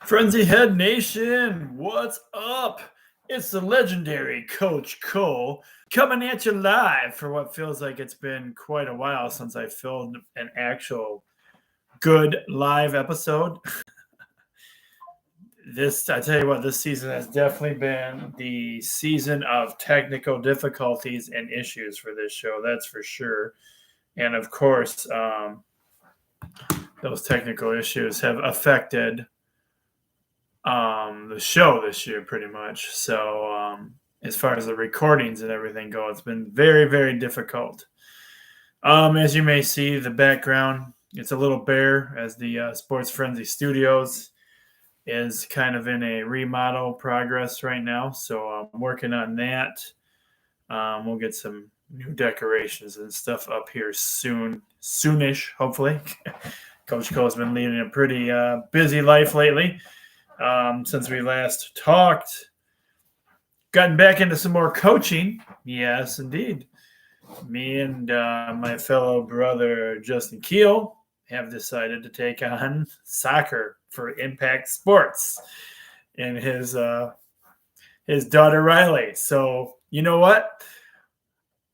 Frenzy Head Nation, what's up? It's the legendary Coach Cole coming at you live for what feels like it's been quite a while since I filmed an actual good live episode. I tell you what, this season has definitely been the season of technical difficulties and issues for this show, that's for sure. And of course, those technical issues have affected the show this year pretty much. So as far as the recordings and everything go, it's been very, very difficult. As you may see, the background, it's a little bare as the Sports Frenzy Studios is kind of in a remodel progress right now. So I'm working on that. We'll get some new decorations and stuff up here soonish, hopefully. Coach Cole's been leading a pretty busy life lately. Since we last talked, gotten back into some more coaching. Yes, indeed. Me and my fellow brother Justin Keel have decided to take on soccer for Impact Sports and his daughter Riley. So you know what?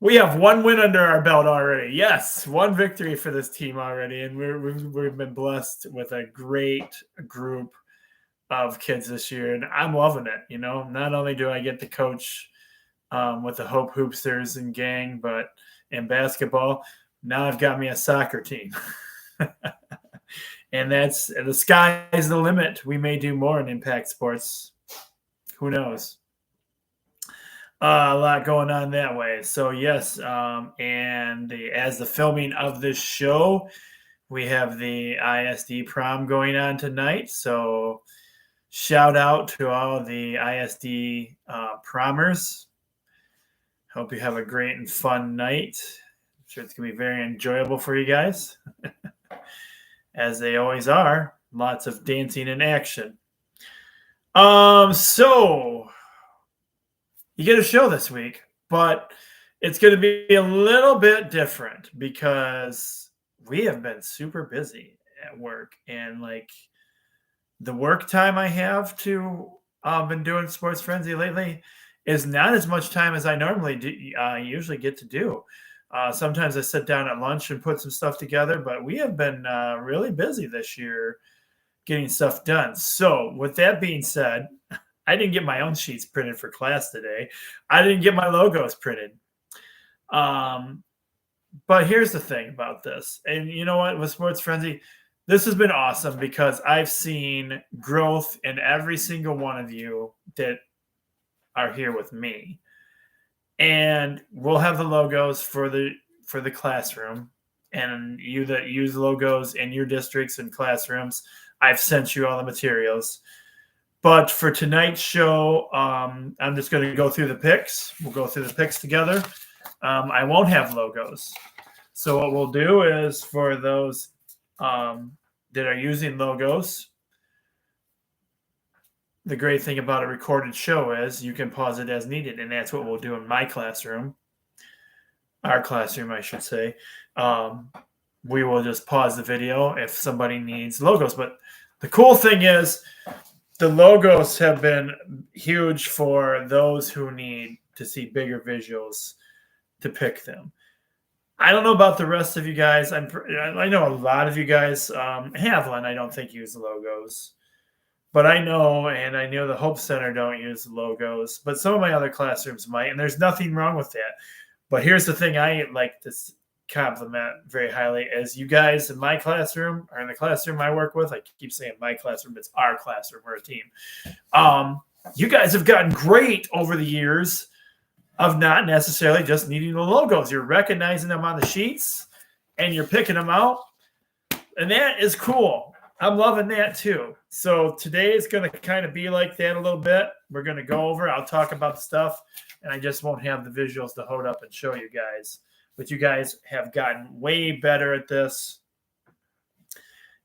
We have one win under our belt already. Yes, one victory for this team already, and we've been blessed with a great group of kids this year, and I'm loving it. You know, not only do I get to coach with the Hope Hoopsters and gang, but in basketball, now I've got me a soccer team. And that's the sky is the limit. We may do more in Impact Sports. Who knows? A lot going on that way. So yes, as the filming of this show, we have the ISD prom going on tonight. So shout out to all the ISD promers. Hope you have a great and fun night. I'm sure it's going to be very enjoyable for you guys, as they always are. Lots of dancing and action. So you get a show this week, but it's going to be a little bit different because we have been super busy at work, and like the work time I have to been doing Sports Frenzy lately is not as much time as I normally usually get to do. Sometimes I sit down at lunch and put some stuff together, but we have been really busy this year getting stuff done. So with that being said, I didn't get my own sheets printed for class today. I didn't get my logos printed. But here's the thing about this. And you know what? With Sports Frenzy, this has been awesome because I've seen growth in every single one of you that are here with me. And we'll have the logos for the classroom. And you that use logos in your districts and classrooms, I've sent you all the materials. But for tonight's show, I'm just going to go through the picks. We'll go through the picks together. I won't have logos. So what we'll do is for those that are using logos, the great thing about a recorded show is you can pause it as needed, and that's what we'll do in my classroom. Our classroom, I should say. We will just pause the video if somebody needs logos. But the cool thing is the logos have been huge for those who need to see bigger visuals to pick them. I don't know about the rest of you guys. I know a lot of you guys, Haviland, I don't think use logos. But I know the Hope Center don't use logos. But some of my other classrooms might, and there's nothing wrong with that. But here's the thing I like to compliment very highly is you guys in my classroom or in the classroom I work with. I keep saying my classroom. It's our classroom. We're a team. You guys have gotten great over the years of not necessarily just needing the logos. You're recognizing them on the sheets and you're picking them out. And that is cool. I'm loving that too. So today is going to kind of be like that a little bit. We're going to go over, I'll talk about the stuff, and I just won't have the visuals to hold up and show you guys. But you guys have gotten way better at this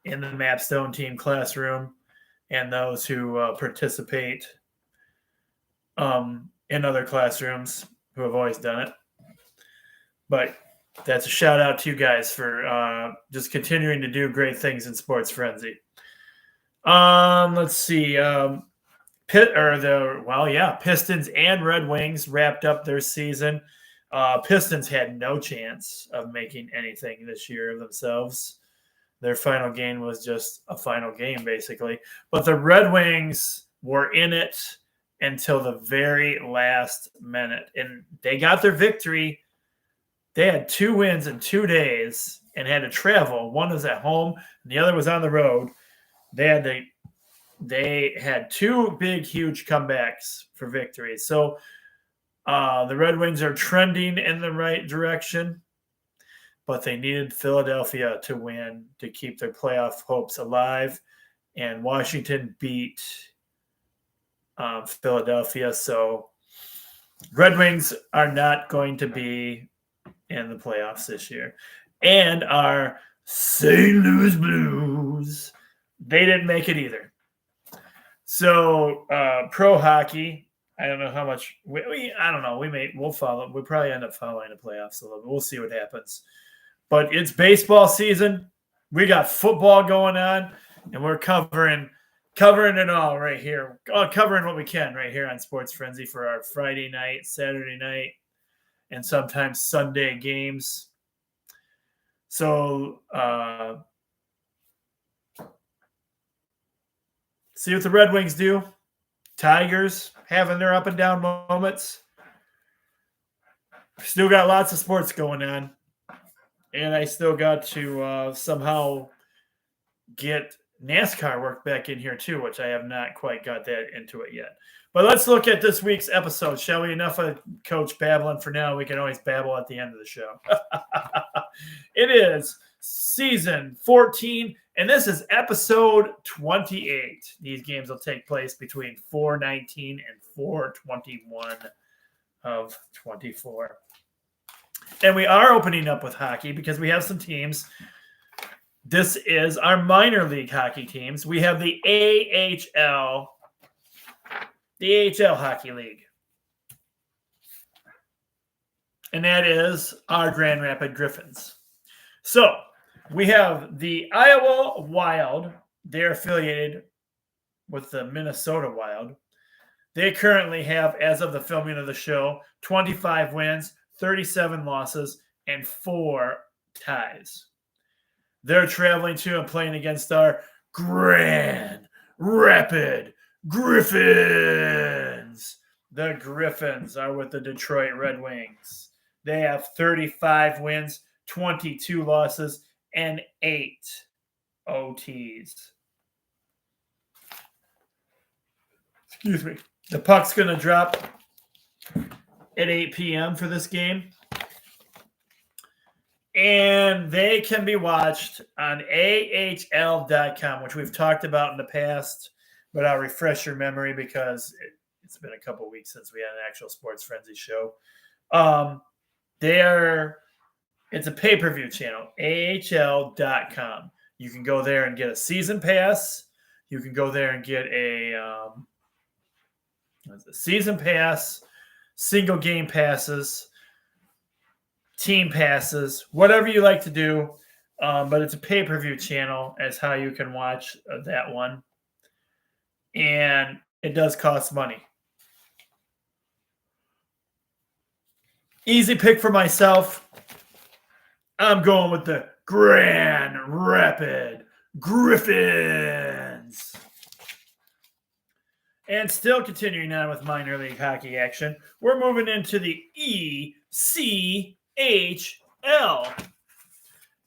in the Mapstone team classroom and those who participate in other classrooms who have always done it. But that's a shout out to you guys for just continuing to do great things in Sports Frenzy. Let's see. Pistons and Red Wings wrapped up their season. Pistons had no chance of making anything this year of themselves. Their final game was just a final game, basically. But the Red Wings were in it until the very last minute, and they got their victory. They had 2 wins in 2 days and had to travel. One was at home, and the other was on the road. They had 2 big, huge comebacks for victory. So the Red Wings are trending in the right direction, but they needed Philadelphia to win to keep their playoff hopes alive. And Washington beat Philadelphia. So Red Wings are not going to be in the playoffs this year. And our St. Louis Blues, they didn't make it either. So pro hockey, I don't know how much I don't know. We'll follow. We'll probably end up following the playoffs a little bit. We'll see what happens. But it's baseball season. We got football going on, and we're covering it all right here. Covering what we can right here on Sports Frenzy for our Friday night, Saturday night, and sometimes Sunday games. So see what the Red Wings do. Tigers having their up and down moments. Still got lots of sports going on. And I still got to somehow get NASCAR work back in here too, which I have not quite got that into it yet. But let's look at this week's episode, shall we? Enough of Coach babbling for now. We can always babble at the end of the show. It is season 14, and this is episode 28. These games will take place between 4/19 and 4/21 of 24. And we are opening up with hockey because we have some teams. This is our minor league hockey teams. We have the AHL Hockey League. And that is our Grand Rapids Griffins. So we have the Iowa Wild. They're affiliated with the Minnesota Wild. They currently have, as of the filming of the show, 25 wins, 37 losses, and 4 ties. They're traveling to and playing against our Grand Rapids Griffins. The Griffins are with the Detroit Red Wings. They have 35 wins, 22 losses, and 8 OTs. Excuse me. The puck's going to drop at 8 p.m. for this game. And they can be watched on AHL.com, which we've talked about in the past, but I'll refresh your memory because it's been a couple weeks since we had an actual Sports Frenzy show. It's a pay-per-view channel, AHL.com. You can go there and get a season pass. You can go there and get a season pass, single game passes, team passes, whatever you like to do. But it's a pay-per-view channel as how you can watch that one. And it does cost money. Easy pick for myself. I'm going with the Grand Rapids Griffins. And still continuing on with minor league hockey action, we're moving into the ECHL.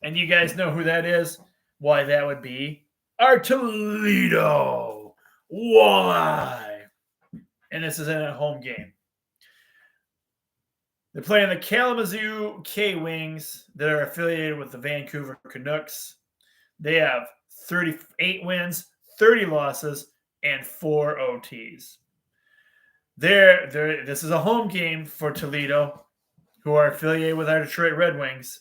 And you guys know who that is? Why, that would be our Toledo Walleye. And this is in a home game. They're playing the Kalamazoo K-Wings that are affiliated with the Vancouver Canucks. They have 38 wins, 30 losses, and 4 OTs. This is a home game for Toledo, who are affiliated with our Detroit Red Wings.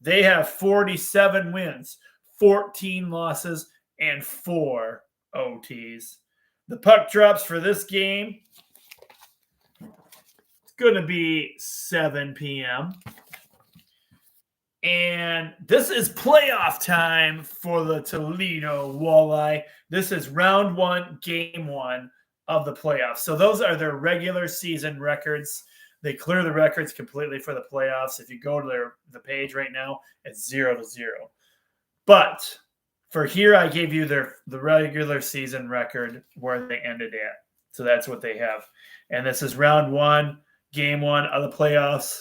They have 47 wins, 14 losses, and 4 OTs. The puck drops for this game. It's going to be 7 p.m. And this is playoff time for the Toledo Walleye. This is round 1, game 1 of the playoffs. So those are their regular season records. They clear the records completely for the playoffs. If you go to the page right now, it's 0-0. But for here, I gave you the regular season record where they ended at. So that's what they have. And this is round 1, game 1 of the playoffs.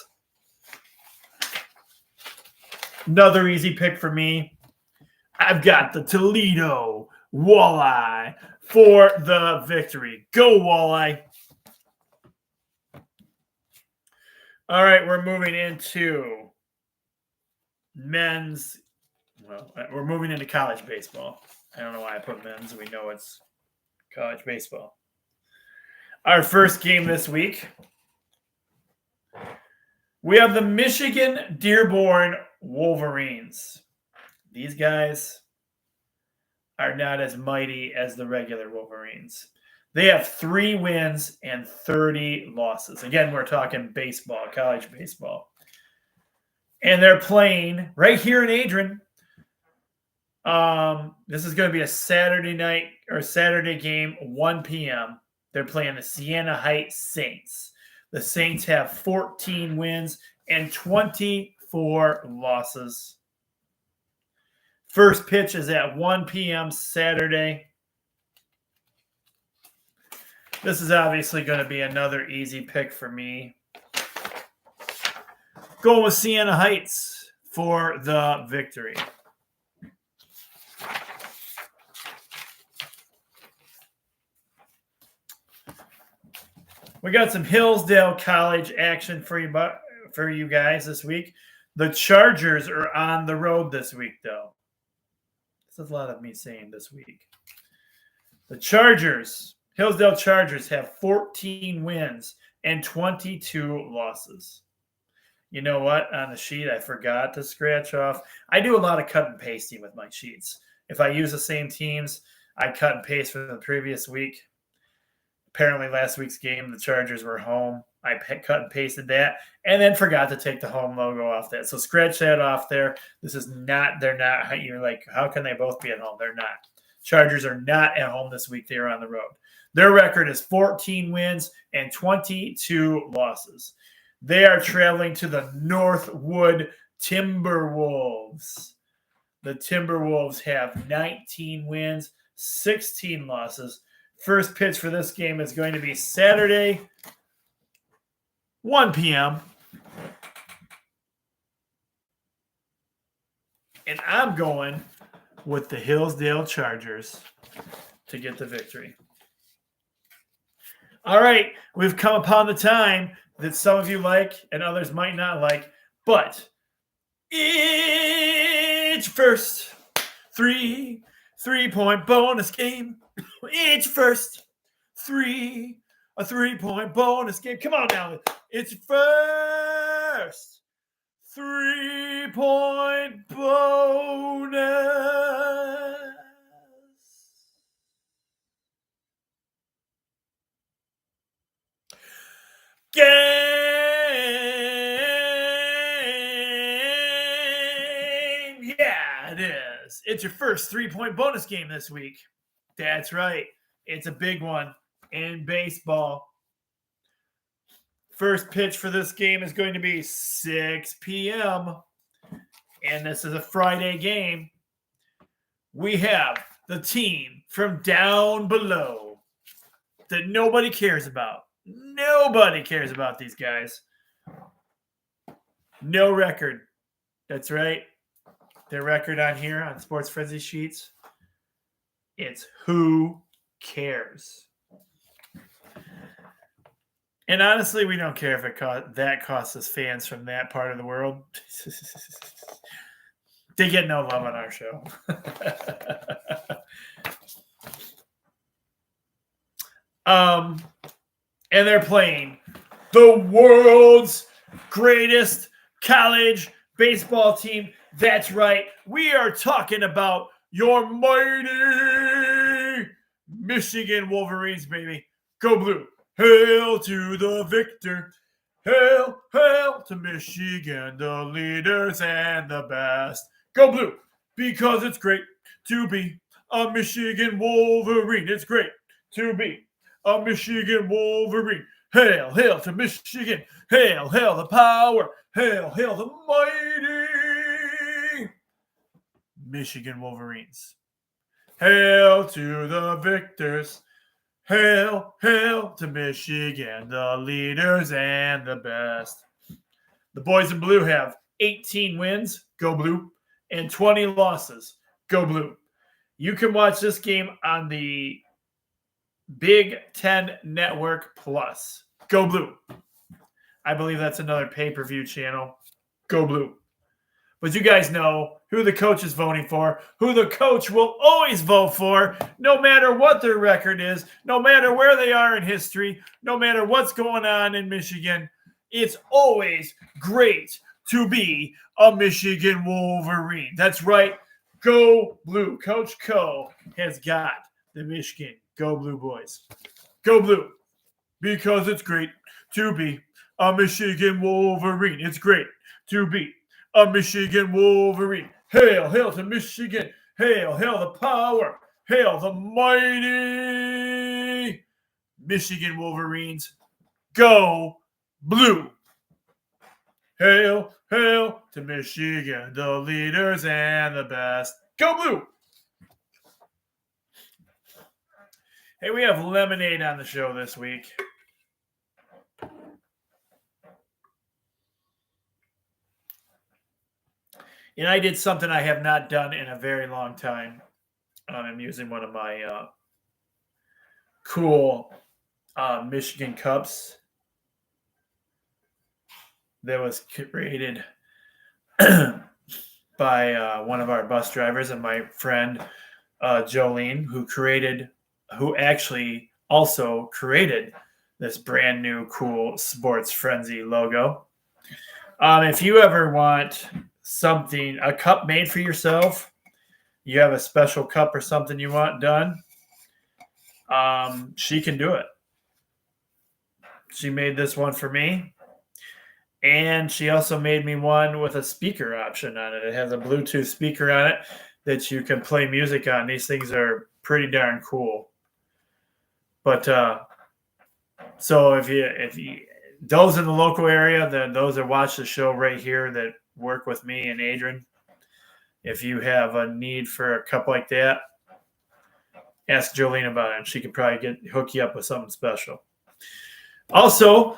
Another easy pick for me. I've got the Toledo Walleye for the victory. Go Walleye. All right, we're moving into men's. Well, we're moving into college baseball. I don't know why I put men's. We know it's college baseball. Our first game this week, we have the Michigan Dearborn Wolverines. These guys are not as mighty as the regular Wolverines. They have 3 wins and 30 losses. Again, we're talking baseball, college baseball. And they're playing right here in Adrian. This is going to be a Saturday night or Saturday game, 1 p.m. They're playing the Siena Heights Saints. The Saints have 14 wins and 24 losses. First pitch is at 1 p.m. Saturday. This is obviously going to be another easy pick for me. Going with Siena Heights for the victory. We got some Hillsdale College action for you guys this week. The Chargers are on the road this week, though. This is a lot of me saying this week. The Chargers, Hillsdale Chargers, have 14 wins and 22 losses. You know what? On the sheet, I forgot to scratch off. I do a lot of cut and pasting with my sheets. If I use the same teams, I cut and paste from the previous week. Apparently, last week's game, the Chargers were home. I cut and pasted that and then forgot to take the home logo off that. So scratch that off there. This is not, they're not, you're like, how can they both be at home? They're not. Chargers are not at home this week. They are on the road. Their record is 14 wins and 22 losses. They are traveling to the Northwood Timberwolves. The Timberwolves have 19 wins, 16 losses. First pitch for this game is going to be Saturday, 1 p.m. And I'm going with the Hillsdale Chargers to get the victory. All right, we've come upon the time that some of you like and others might not like, but it's first three-point bonus game. It's first a three-point bonus game. Come on now. It's first 3-point bonus. Game. Yeah, it is. It's your first 3-point bonus game this week. That's right. It's a big one in baseball. First pitch for this game is going to be 6 p.m. And this is a Friday game. We have the team from down below that nobody cares about. Nobody cares about these guys. No record. That's right. Their record on here on Sports Frenzy sheets. It's who cares. And honestly, we don't care if that costs us fans from that part of the world. They get no love on our show. And they're playing the world's greatest college baseball team. That's right. We are talking about your mighty Michigan Wolverines, baby. Go blue. Hail to the victor. Hail, hail to Michigan, the leaders and the best. Go Blue, because it's great to be a Michigan Wolverine. It's great to be a Michigan Wolverine. Hail, hail to Michigan. Hail, hail the power. Hail, hail the mighty Michigan Wolverines. Hail to the victors. Hail, hail to Michigan, the leaders and the best. The boys in blue have 18 wins, go Blue, and 20 losses, go Blue. You can watch this game on the Big Ten Network Plus, go Blue. I believe that's another pay-per-view channel, go Blue. But you guys know who the coach is voting for, who the coach will always vote for, no matter what their record is, no matter where they are in history, no matter what's going on in Michigan. It's always great to be a Michigan Wolverine. That's right. Go Blue. Coach Co has got the Michigan Go Blue boys. Go Blue, because it's great to be a Michigan Wolverine. It's great to be a Michigan Wolverine. Hail, hail to Michigan. Hail, hail the power. Hail the mighty Michigan Wolverines. Go Blue. Hail, hail to Michigan, the leaders and the best. Go Blue. Hey, we have lemonade on the show this week. And I did something I have not done in a very long time. I'm using one of my cool Michigan cups that was created by one of our bus drivers and my friend Jolene, who actually also created this brand new cool Sports Frenzy logo. If you ever want a cup made for yourself, you have a special cup or something you want done, she can do it. She made this one for me, and she also made me one with a speaker option on it. It has a Bluetooth speaker on it that you can play music on. These things are pretty darn cool. But so if you those in the local area, then those that watch the show right here that work with me and Adrian, if you have a need for a cup like that, ask Jolene about it. She could probably hook you up with something special. Also,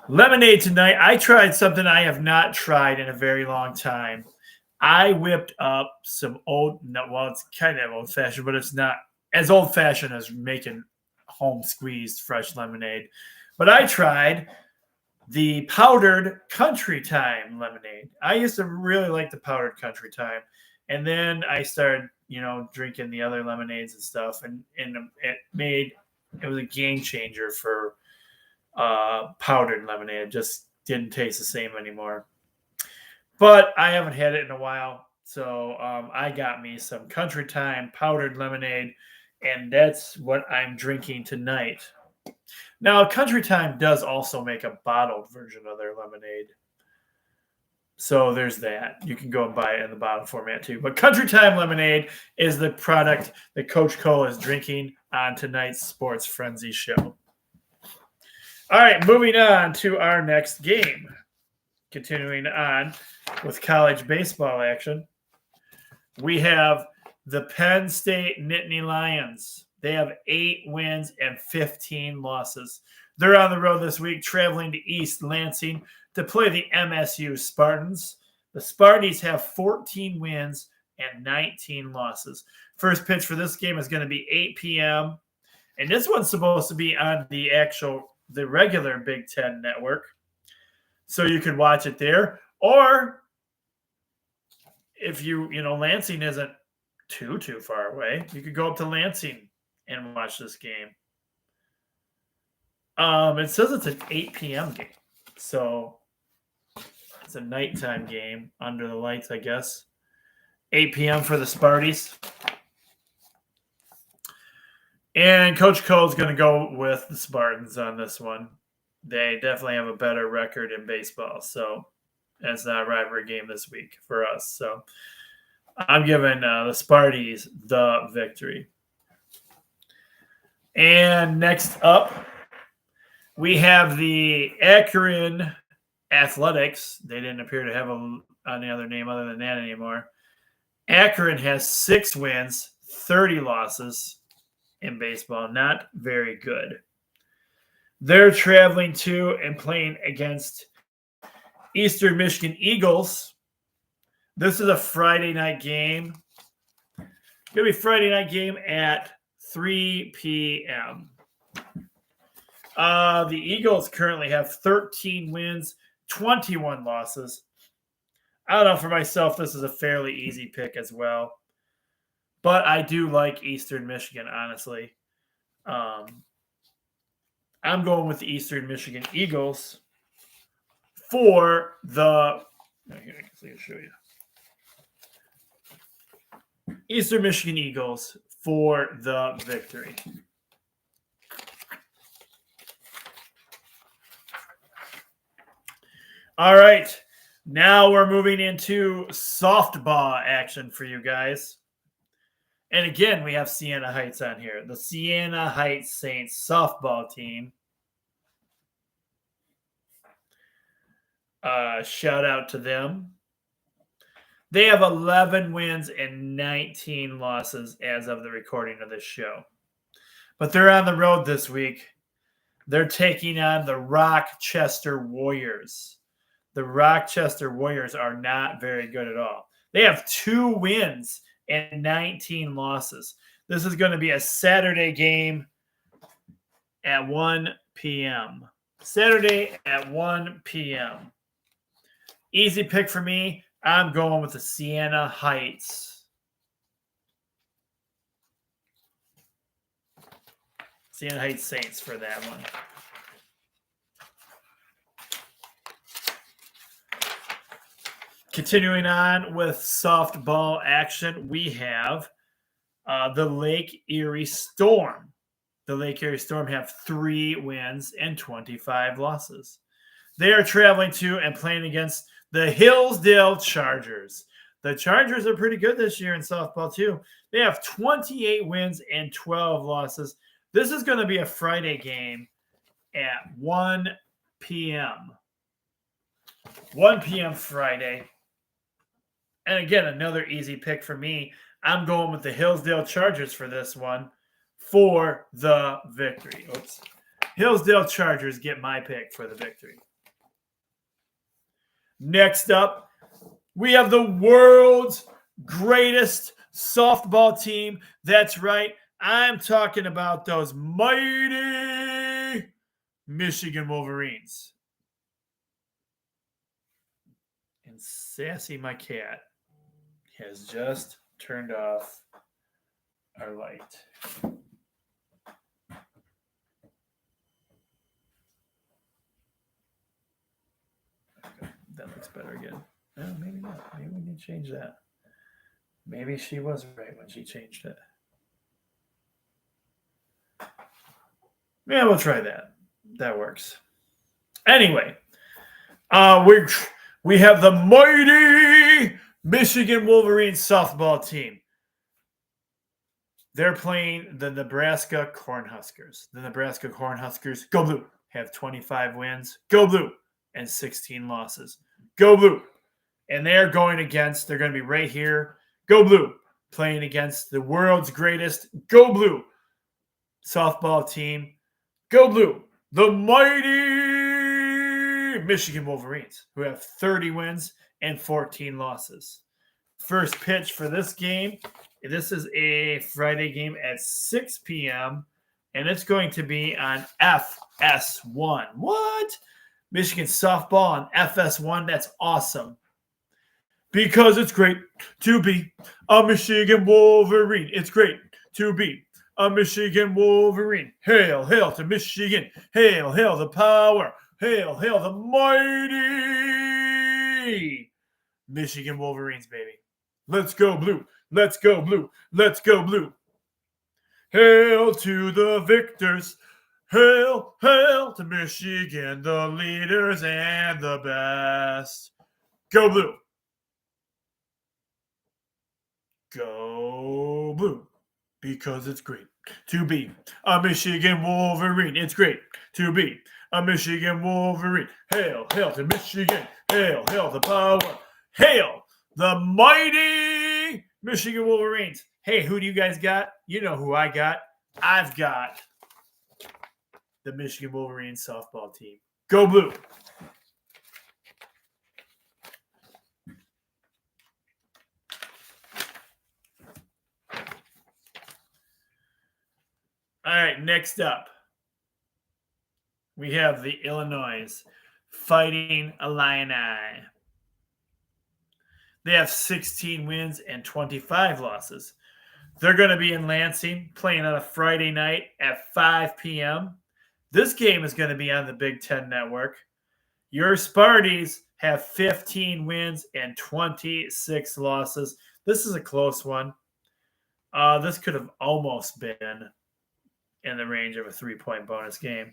lemonade tonight. I tried something I have not tried in a very long time. I whipped up some it's kind of old-fashioned, but it's not as old-fashioned as making home-squeezed fresh lemonade. But I tried the powdered Country Time lemonade. I used to really like the powdered Country Time. And then I started, drinking the other lemonades and stuff. And it was a game changer for powdered lemonade. It just didn't taste the same anymore. But I haven't had it in a while. So I got me some Country Time powdered lemonade. And that's what I'm drinking tonight. Now, Country Time does also make a bottled version of their lemonade. So there's that. You can go and buy it in the bottle format too. But Country Time lemonade is the product that Coach Cole is drinking on tonight's Sports Frenzy show. All right, moving on to our next game. Continuing on with college baseball action. We have the Penn State Nittany Lions. They have 8 wins and 15 losses. They're on the road this week, traveling to East Lansing to play the MSU Spartans. The Sparties have 14 wins and 19 losses. First pitch for this game is going to be 8 p.m. And this one's supposed to be on the regular Big Ten network. So you could watch it there. Or if Lansing isn't too far away, you could go up to Lansing and watch this game. It says it's an 8 p.m. game. So it's a nighttime game under the lights, I guess. 8 p.m. for the Sparties. And Coach Cole's going to go with the Spartans on this one. They definitely have a better record in baseball. So that's not a rivalry game this week for us. So I'm giving the Sparties the victory. And next up, we have the Akron Athletics. They didn't appear to have any other name other than that anymore. Akron has 6 wins, 30 losses in baseball. Not very good. They're traveling to and playing against Eastern Michigan Eagles. This is a Friday night game. It's going to be Friday night game at 3 p.m. The Eagles currently have 13 wins, 21 losses. I don't know, for myself, this is a fairly easy pick as well. But I do like Eastern Michigan, honestly. I'm going with the Eastern Michigan Eagles for the... Here, I can show you. Eastern Michigan Eagles for the victory. All right. Now we're moving into softball action for you guys. And again, we have Siena Heights on here. The Siena Heights Saints softball team. Shout out to them. They have 11 wins and 19 losses as of the recording of this show. But they're on the road this week. They're taking on the Rochester Warriors. The Rochester Warriors are not very good at all. They have 2 wins and 19 losses. This is going to be a Saturday game at 1 p.m. Saturday at 1 p.m. Easy pick for me. I'm going with the Siena Heights. Siena Heights Saints for that one. Continuing on with softball action, we have the Lake Erie Storm. The Lake Erie Storm have 3 wins and 25 losses. They are traveling to and playing against the Hillsdale Chargers. The Chargers are pretty good this year in softball, too. They have 28 wins and 12 losses. This is going to be a Friday game at 1 p.m. 1 p.m. Friday. And again, another easy pick for me. I'm going with the Hillsdale Chargers for this one for the victory. Oops. Hillsdale Chargers get my pick for the victory. Next up, we have the world's greatest softball team. That's right. I'm talking about those mighty Michigan Wolverines. And Sassy, my cat, has just turned off our light. That looks better again. No, maybe not. Maybe we need to change that. Maybe she was right when she changed it. Yeah, we'll try that. That works. Anyway, we have the mighty Michigan Wolverines softball team. They're playing the Nebraska Cornhuskers. The Nebraska Cornhuskers, go blue, have 25 wins. Go blue. And 16 losses. Go blue. And they're going to be right here. Go blue. Playing against the world's greatest go blue softball team. Go blue. The mighty Michigan Wolverines, who have 30 wins and 14 losses. First pitch for this game. This is a Friday game at 6 p.m. And it's going to be on FS1. What? Michigan softball on FS1. That's awesome. Because it's great to be a Michigan Wolverine. It's great to be a Michigan Wolverine. Hail, hail to Michigan. Hail, hail the power. Hail, hail the mighty Michigan Wolverines, baby. Let's go blue. Let's go blue. Let's go blue. Hail to the victors. Hail, hail to Michigan, the leaders and the best. Go Blue. Go Blue. Because it's great to be a Michigan Wolverine. It's great to be a Michigan Wolverine. Hail, hail to Michigan. Hail, hail the power. Hail the mighty Michigan Wolverines. Hey, who do you guys got? You know who I got. I've got the Michigan Wolverines softball team. Go Blue. All right, next up, we have the Illinois Fighting Illini. They have 16 wins and 25 losses. They're going to be in Lansing playing on a Friday night at 5 p.m. This game is going to be on the Big Ten Network. Your Sparties have 15 wins and 26 losses. This is a close one. This could have almost been in the range of a 3-point bonus game.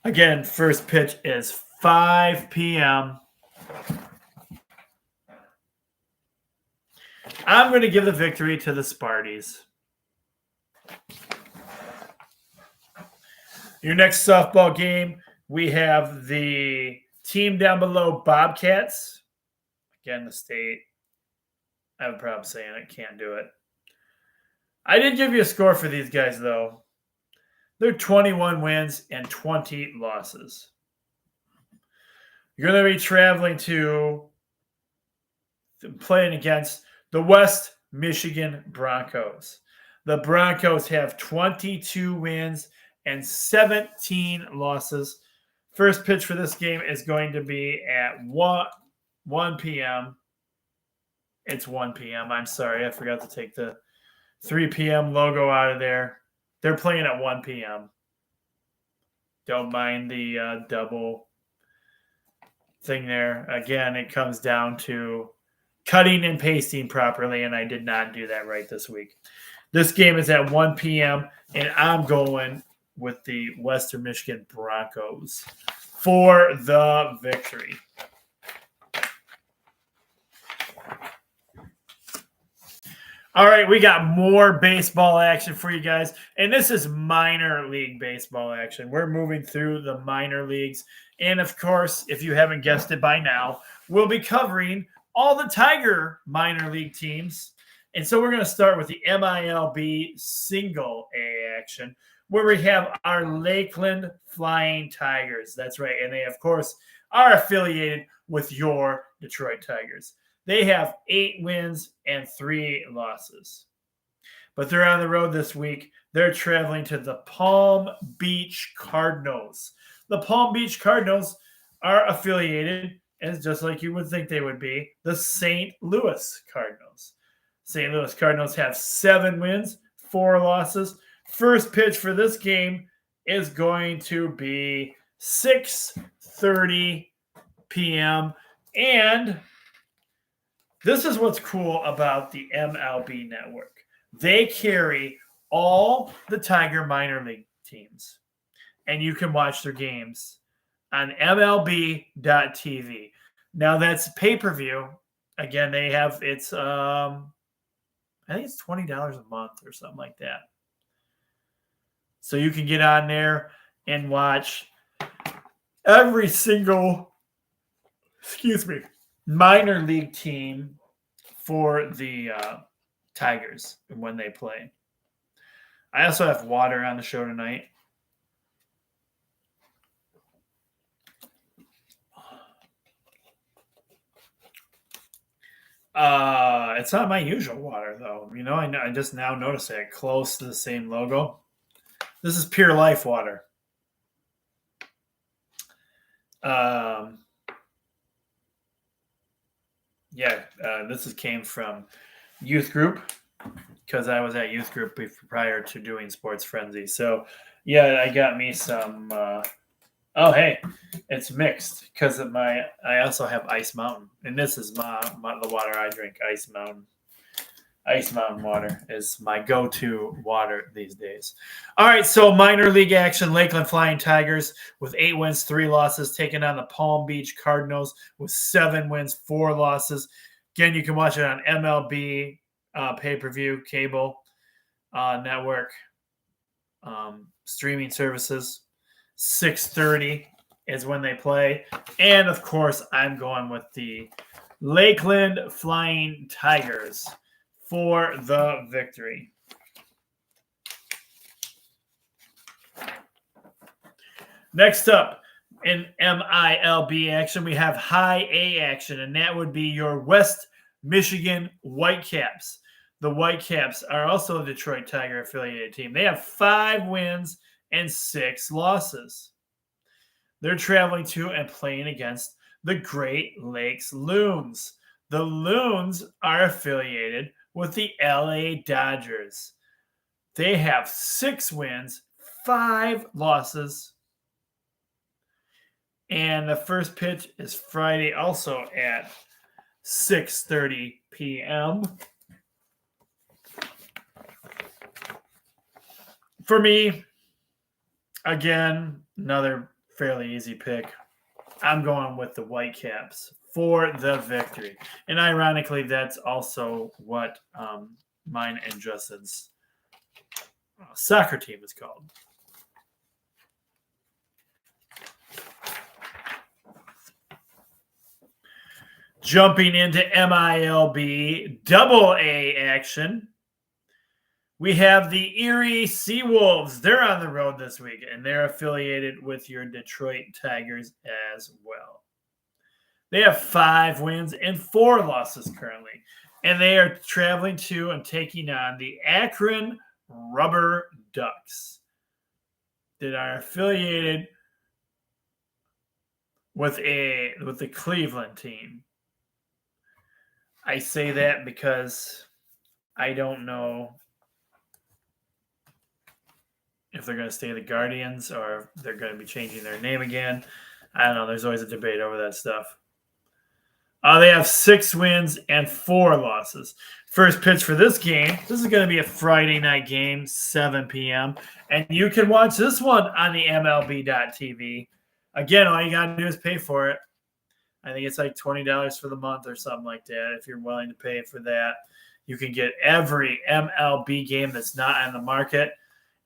Again, first pitch is 5 p.m. I'm going to give the victory to the Sparties. Your next softball game, we have the team down below, Bobcats. Again, the state. I have a problem saying it. Can't do it. I did give you a score for these guys, though. They're 21 wins and 20 losses. You're going to be traveling to playing against the West Michigan Broncos. The Broncos have 22 wins and 17 losses. First pitch for this game is going to be at 1 p.m. It's 1 p.m. I'm sorry. I forgot to take the 3 p.m. logo out of there. They're playing at 1 p.m. Don't mind the double thing there. Again, it comes down to cutting and pasting properly, and I did not do that right this week. This game is at 1 p.m., and I'm going with the Western Michigan Broncos for the victory. All right, we got more baseball action for you guys, and this is minor league baseball action. We're moving through the minor leagues, and of course, if you haven't guessed it by now, we'll be covering all the Tiger minor league teams. And so we're going to start with the MILB single A action, where we have our Lakeland Flying Tigers. That's right, and they, of course, are affiliated with your Detroit Tigers. They have 8 wins and 3 losses. But they're on the road this week. They're traveling to the Palm Beach Cardinals. The Palm Beach Cardinals are affiliated, and just like you would think they would be, the St. Louis Cardinals. St. Louis Cardinals have 7 wins, 4 losses. First pitch for this game is going to be 6:30 p.m. And this is what's cool about the MLB network. They carry all the Tiger minor league teams, and you can watch their games on MLB.tv. Now that's pay-per-view. Again, they have it's I think it's $20 a month or something like that. So you can get on there and watch every single minor league team for the Tigers when they play. I also have water on the show tonight. It's not my usual water, though. You know, I just now noticed it close to the same logo. This is Pure Life water. This came from youth group because I was at youth group prior to doing Sports Frenzy. So, yeah, I got me some. It's mixed because of I also have Ice Mountain, and this is the water I drink, Ice Mountain. Ice Mountain water is my go-to water these days. All right, so minor league action. Lakeland Flying Tigers with 8 wins, 3 losses, taking on the Palm Beach Cardinals with 7 wins, 4 losses. Again, you can watch it on MLB pay-per-view, cable network, streaming services. 6:30 is when they play. And, of course, I'm going with the Lakeland Flying Tigers for the victory. Next up, in MILB action, we have high A action, and that would be your West Michigan Whitecaps. The Whitecaps are also a Detroit Tiger affiliated team. They have 5 wins and 6 losses. They're traveling to and playing against the Great Lakes Loons. The Loons are affiliated with the LA Dodgers. They have 6 wins, 5 losses. And the first pitch is Friday, also at 6:30 p.m. For me, again, another fairly easy pick. I'm going with the Whitecaps for the victory. And ironically, that's also what mine and Justin's soccer team is called. Jumping into MILB AA action, we have the Erie Seawolves. They're on the road this week, and they're affiliated with your Detroit Tigers as well. They have 5 wins and 4 losses currently, and they are traveling to and taking on the Akron Rubber Ducks that are affiliated with the Cleveland team. I say that because I don't know if they're going to stay the Guardians or if they're going to be changing their name again. I don't know. There's always a debate over that stuff. They have 6 wins and 4 losses. First pitch for this game. This is going to be a Friday night game, 7 p.m. And you can watch this one on the MLB.TV. Again, all you got to do is pay for it. I think it's like $20 for the month or something like that. If you're willing to pay for that, you can get every MLB game that's not on the market,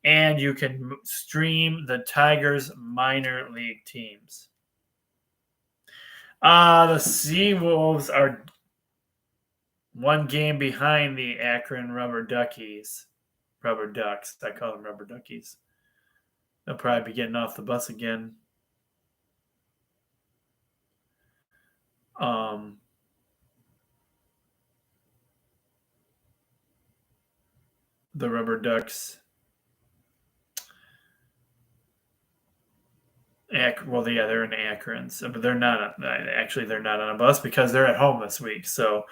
and you can stream the Tigers minor league teams. The Seawolves are 1 game behind the Akron Rubber Ducks. I call them Rubber Duckies. They'll probably be getting off the bus again. The Rubber Ducks. Well, yeah, they're in Akron, but they're not. Actually, they're not on a bus because they're at home this week. So,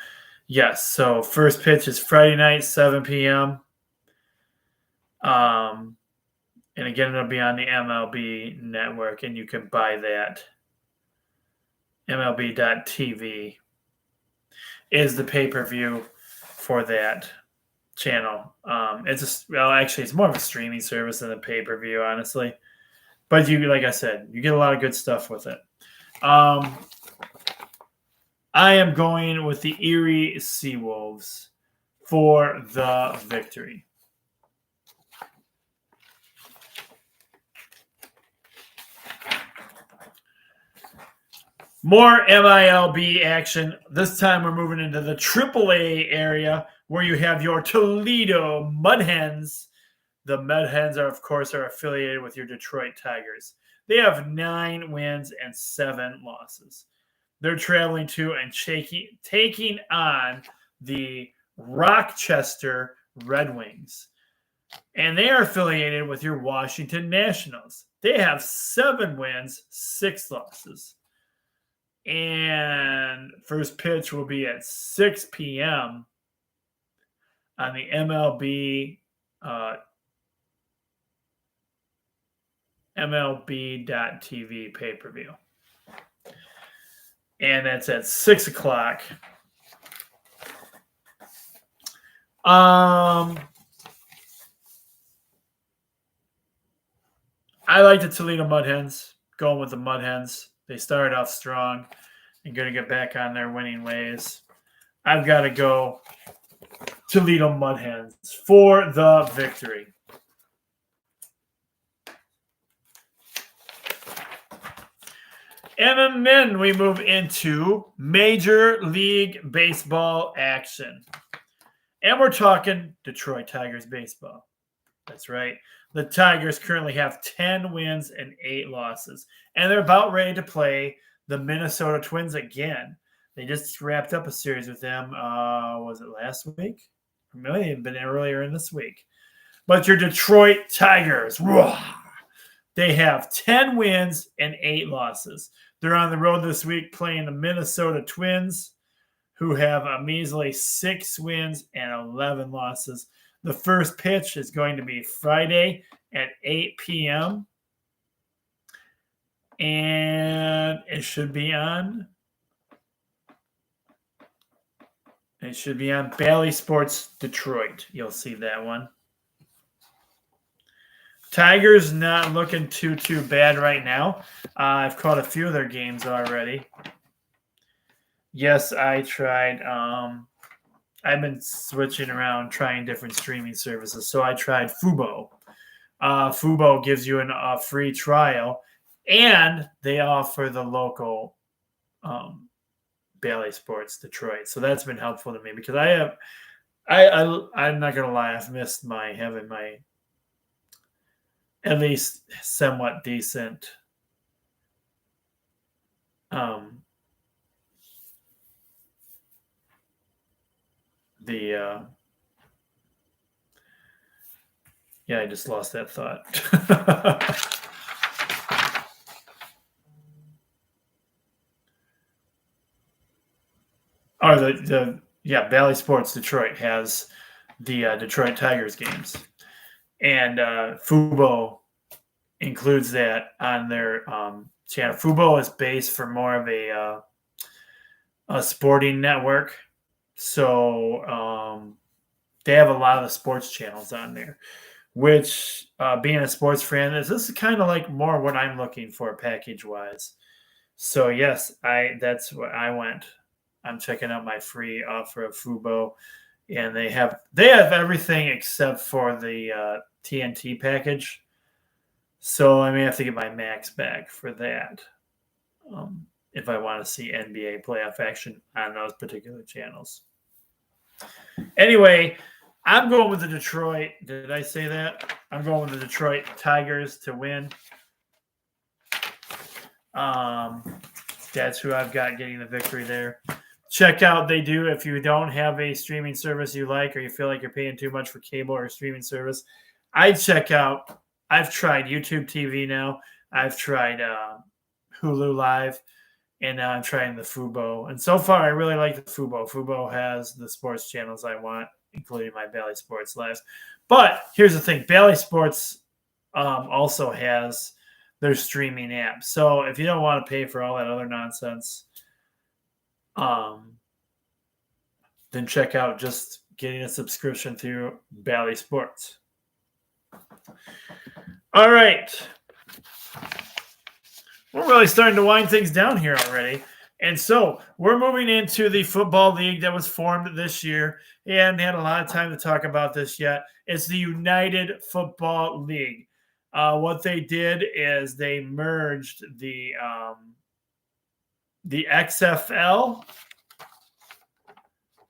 yes. So, first pitch is Friday night, 7 p.m. And again, it'll be on the MLB network, and you can buy that. MLB.TV is the pay-per-view for that channel. It's more of a streaming service than a pay-per-view, honestly. But like I said, you get a lot of good stuff with it. I am going with the Erie Seawolves for the victory. More MILB action. This time we're moving into the AAA area where you have your Toledo Mud Hens. The Mud Hens are affiliated with your Detroit Tigers. They have 9 wins and 7 losses. They're traveling to and taking on the Rochester Red Wings. And they are affiliated with your Washington Nationals. They have 7 wins, 6 losses. And first pitch will be at 6 p.m. on the MLB.TV pay-per-view. And that's at 6 o'clock. I like the Toledo Mud Hens. Going with the Mud Hens. They started off strong and going to get back on their winning ways. I've got to go Toledo Mud Hens for the victory. And then we move into Major League Baseball action. And we're talking Detroit Tigers baseball. That's right. The Tigers currently have 10 wins and 8 losses. And they're about ready to play the Minnesota Twins again. They just wrapped up a series with them. Was it last week? It may have been earlier in this week. But your Detroit Tigers, they have 10 wins and 8 losses. They're on the road this week playing the Minnesota Twins, who have a measly 6 wins and 11 losses. The first pitch is going to be Friday at 8 p.m. And it should be on Bally Sports Detroit. You'll see that one. Tigers not looking too bad right now. I've caught a few of their games already. Yes, I tried. I've been switching around, trying different streaming services. So I tried Fubo. Fubo gives you a free trial, and they offer the local Bally Sports Detroit. So that's been helpful to me because I'm not gonna lie, I've missed having my at least somewhat decent I just lost that thought. Bally Sports Detroit has the Detroit Tigers games. And Fubo includes that on their channel. Fubo is based for more of a sporting network. So they have a lot of the sports channels on there, which being a sports fan, this is kind of like more what I'm looking for package-wise. So, yes, that's what I went. I'm checking out my free offer of Fubo. And they have everything except for the TNT package. So I may have to get my Max back for that if I want to see NBA playoff action on those particular channels. Anyway, I'm going with the Detroit. Did I say that? I'm going with the Detroit Tigers to win. That's who I've got getting the victory there. Check out they do if you don't have a streaming service you like or you feel like you're paying too much for cable or streaming service. I've tried YouTube TV now. I've tried Hulu Live, and now I'm trying the Fubo. And so far, I really like the Fubo. Fubo has the sports channels I want, including my Bally Sports Live. But here's the thing. Bally Sports also has their streaming app. So if you don't want to pay for all that other nonsense, then check out just getting a subscription through Bally Sports. All right. We're really starting to wind things down here already. And so we're moving into the football league that was formed this year. We haven't had a lot of time to talk about this yet. It's the United Football League. What they did is they merged the XFL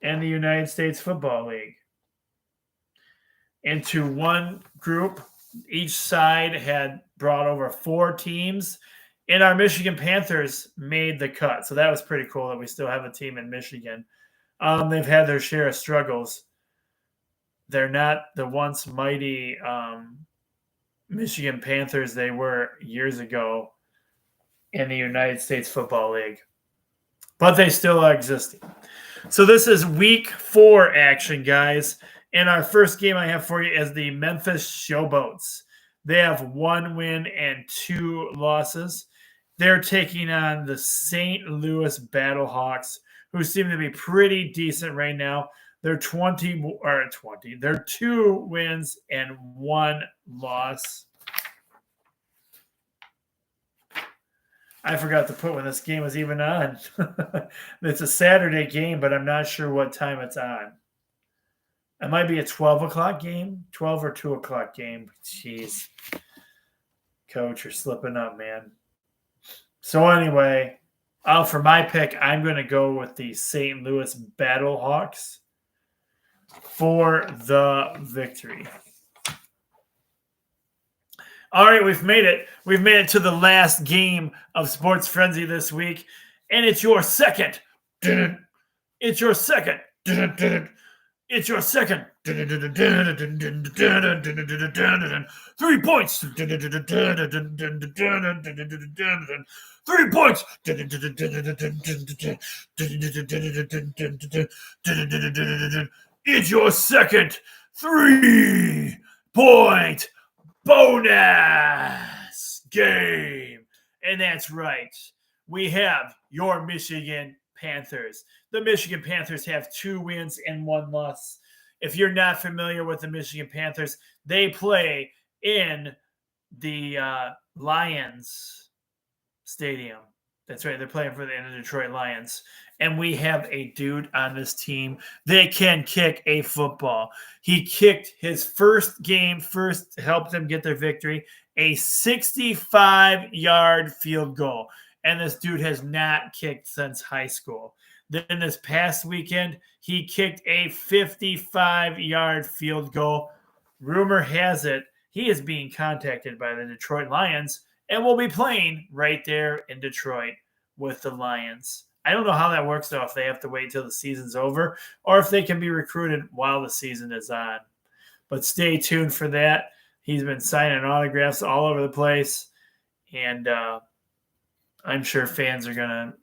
and the United States Football League into one group. Each side had brought over 4 teams, and our Michigan Panthers made the cut. So that was pretty cool that we still have a team in Michigan. They've had their share of struggles. They're not the once mighty Michigan Panthers they were years ago in the United States Football League, but they still are existing. So this is week 4 action, guys. And our first game I have for you is the Memphis Showboats. They have 1 win and 2 losses. They're taking on the St. Louis Battlehawks, who seem to be pretty decent right now. They're 20. They're 2 wins and 1 loss. I forgot to put when this game was even on. It's a Saturday game, but I'm not sure what time it's on. It might be a 12 o'clock game, 12 or 2 o'clock game. Jeez. Coach, you're slipping up, man. So anyway, for my pick, I'm going to go with the St. Louis Battlehawks for the victory. All right, we've made it. We've made it to the last game of Sports Frenzy this week, and it's your second. It's your second. It's your second. 3 points. 3 points. It's your second 3-point bonus game. And that's right. We have your Michigan Panthers. The Michigan Panthers have 2 wins and 1 loss. If you're not familiar with the Michigan Panthers, they play in the Lions Stadium. That's right. They're playing for the Detroit Lions. And we have a dude on this team that can kick a football. He kicked his first game, helped them get their victory, a 65-yard field goal. And this dude has not kicked since high school. Then this past weekend, he kicked a 55-yard field goal. Rumor has it he is being contacted by the Detroit Lions and will be playing right there in Detroit with the Lions. I don't know how that works, though, if they have to wait till the season's over or if they can be recruited while the season is on. But stay tuned for that. He's been signing autographs all over the place, and I'm sure fans are going to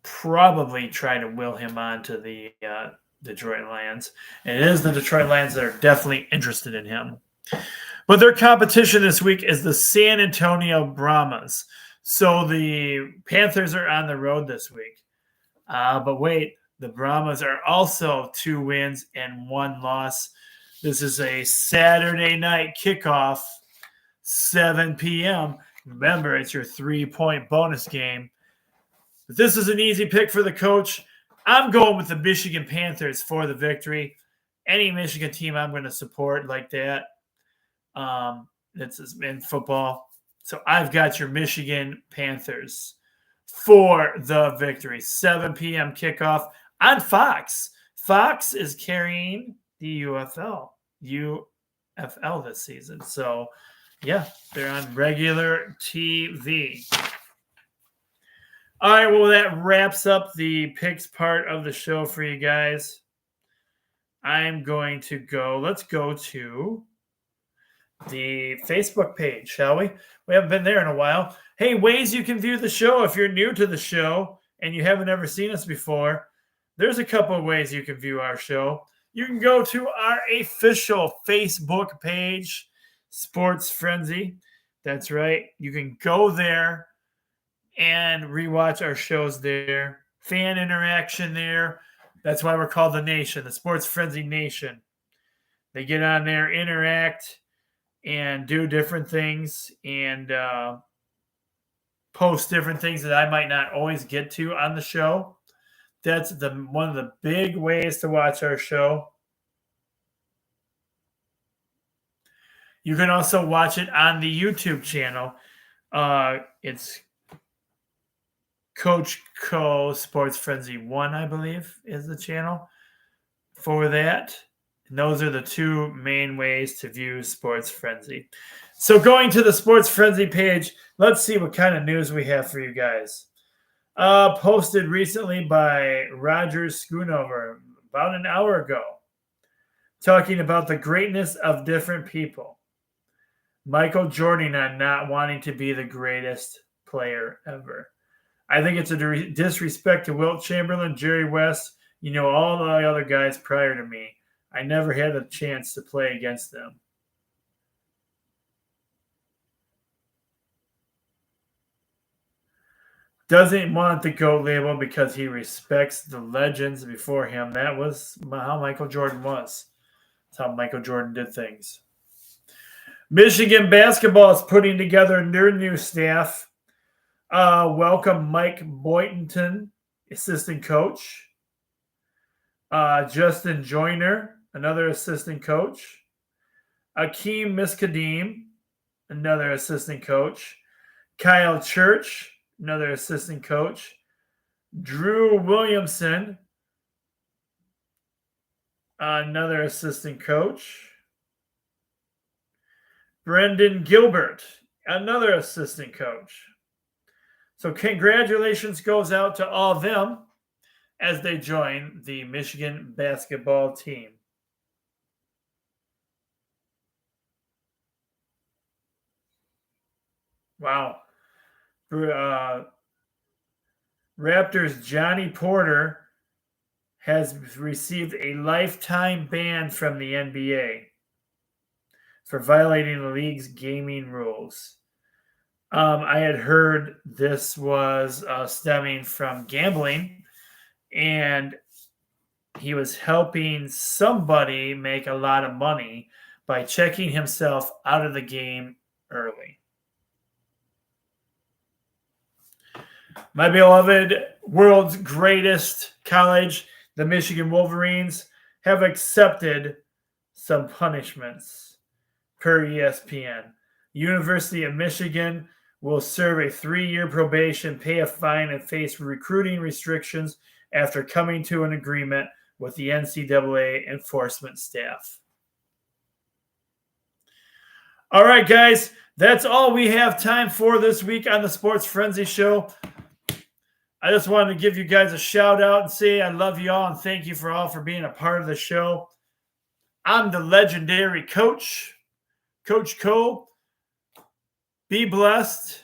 probably try to will him on to the Detroit Lions. And it is the Detroit Lions that are definitely interested in him. But their competition this week is the San Antonio Brahmas. So the Panthers are on the road this week. But wait, the Brahmas are also 2 wins and 1 loss. This is a Saturday night kickoff, 7 p.m. Remember, it's your 3-point bonus game. But this is an easy pick for the coach. I'm going with the Michigan Panthers for the victory. Any Michigan team I'm going to support like that. That's in football. So I've got your Michigan Panthers for the victory. 7 p.m. kickoff on Fox. Fox is carrying the UFL this season. So, yeah, they're on regular TV. All right, well, that wraps up the picks part of the show for you guys. I'm going to go. Let's go to the Facebook page, shall we? We haven't been there in a while. Hey, ways you can view the show if you're new to the show and you haven't ever seen us before. There's a couple of ways you can view our show. You can go to our official Facebook page, Sports Frenzy. That's right. You can go there and rewatch our shows there. Fan interaction there. That's why we're called the Nation, the Sports Frenzy Nation. They get on there, interact, and do different things and post different things that I might not always get to on the show. That's one of the big ways to watch our show. You can also watch it on the YouTube channel. It's Coach Co Sports Frenzy 1, I believe, is the channel for that. And those are the 2 main ways to view Sports Frenzy. So going to the Sports Frenzy page, let's see what kind of news we have for you guys. Posted recently by Roger Schoonover about an hour ago, talking about the greatness of different people. Michael Jordan on not wanting to be the greatest player ever. I think it's a disrespect to Wilt Chamberlain, Jerry West, all the other guys prior to me. I never had a chance to play against them. Doesn't want the GOAT label because he respects the legends before him. That was how Michael Jordan was. That's how Michael Jordan did things. Michigan basketball is putting together their new staff. Welcome Mike Boynton, assistant coach. Justin Joyner, another assistant coach. Akeem Miskadeem, another assistant coach. Kyle Church, another assistant coach. Drew Williamson, another assistant coach. Brendan Gilbert, another assistant coach. So congratulations goes out to all of them as they join the Michigan basketball team. Wow. Raptors Johnny Porter has received a lifetime ban from the NBA for violating the league's gaming rules. I had heard this was stemming from gambling, and he was helping somebody make a lot of money by checking himself out of the game early. My beloved world's greatest college, the Michigan Wolverines, have accepted some punishments per ESPN. University of Michigan will serve a 3-year probation, pay a fine, and face recruiting restrictions after coming to an agreement with the NCAA enforcement staff. All right, guys, that's all we have time for this week on the Sports Frenzy Show. I just wanted to give you guys a shout out and say I love you all and thank you for all for being a part of the show. I'm the legendary coach, Coach Cole. Be blessed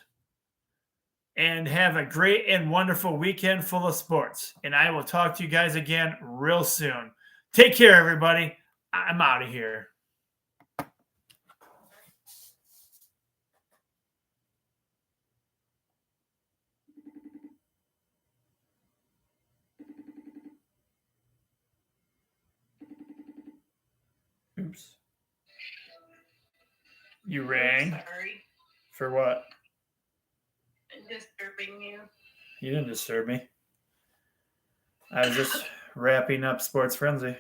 and have a great and wonderful weekend full of sports. And I will talk to you guys again real soon. Take care, everybody. I'm out of here. Oops. You rang? Sorry. For what? Disturbing you. You didn't disturb me. I was just wrapping up Sports Frenzy.